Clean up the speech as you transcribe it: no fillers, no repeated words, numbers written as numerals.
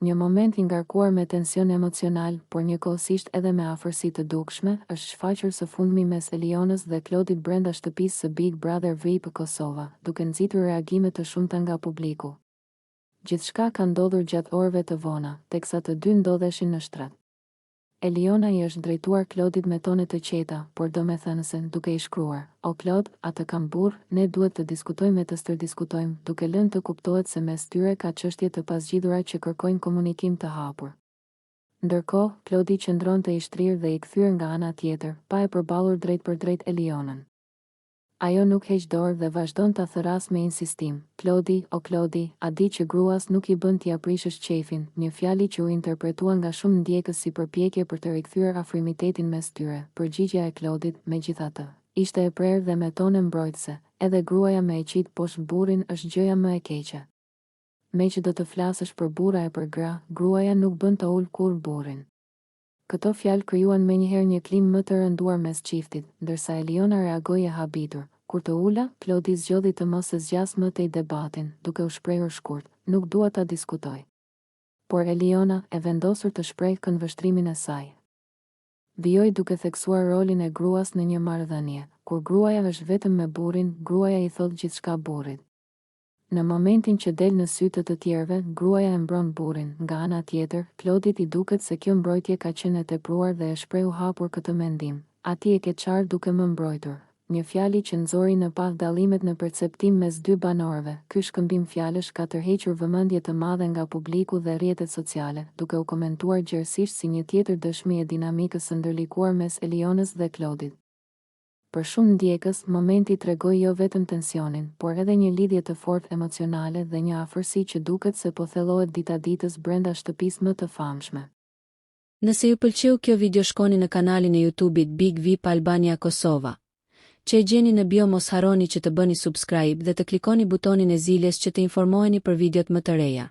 Një moment i ngarkuar me tension emocional, por njëkohësisht edhe me afërsi të dukshme, është shfaqur së fundmi mes Elionës dhe Klodit brenda shtëpisë së Big Brother VIP Kosova, duke nxitur reagime të shumta nga publiku. Gjithçka ka ndodhur gjatë orëve të vona, teksa të dy ndodheshin në shtrat. Eliona i është drejtuar Klodit me tone të qeta, por domethënëse duke i shkruar: "O Klod, atë kam burr, ne duhet të diskutojmë e të stërdiskutojmë", duke lënë të kuptohet se mes tyre ka çështje të pasgjidhura që kërkojnë komunikim të hapur. Ndërkohë, Klodi qëndronte i shtrirë dhe i kthyer nga ana tjetër, pa e përballur drejt për drejt Elionën. Ajo nuk heq dorë dhe vazhdon ta thëras me insistim: "Klodi, o Klodi, a di që gruas nuk i bën t'i aprishësh qefin", një fjali që u interpretua nga shumë ndjekës si përpjekje për të rikthyer afrimitetin mes tyre. Përgjigjja e Klodit, megjithatë, ishte e prerë dhe me tone mbrojtëse: "Edhe gruaja me e qit poshtë burrin është gjëja më e keqe. Me që do të flasësh për burra e për gra, gruaja nuk bën të ul kur burrin." Këto fjalë krijuan menjëherë një klim më të rënduar mes çiftit, ndërsa Eliona reagoi e habitur. Kur të ula, Klodi zgjodhi të mos e zgjas më tej debatin, duke u shprehur shkurt: "Nuk dua ta diskutoj." Por Eliona, e vendosur të shprehë këndvështrimin e saj, vijoi duke theksuar rolin e gruas në një marrëdhënie. Kur gruaja është vetëm me burrin, gruaja i thot gjithçka burrit. Në momentin që del në sy të tjerëve, gruaja e mbron burrin. Nga ana tjetër, Klodit i duket se kjo mbrojtje ka qenë e tepruar dhe e shprehu hapur këtë mendim: "Ati e ke qartë duke më mbrojtur." Një fjali që nxori në pak dallimet në perceptim mes dy banorëve. Ky shkëmbim fjalësh ka tërhequr vëmendje të madhe nga publiku dhe rrjetet sociale, duke u komentuar gjerësisht si një tjetër dëshmi e dinamikës së ndërlikuar mes Elionës dhe Klodit. Për shumë ndjekës, momenti tregoi jo vetëm tensionin, por edhe një lidhje të fortë emocionale dhe një afërsi që duket se po thellohet ditaditës brenda shtëpisë më të famshme. Nëse ju pëlqeu kjo video, shkoni në kanalin e YouTube-it Big VIP Albania Kosova. Që e gjeni në bio, mos harroni që të bëni subscribe dhe të klikoni butonin e ziljes që të informoheni për videot më të reja.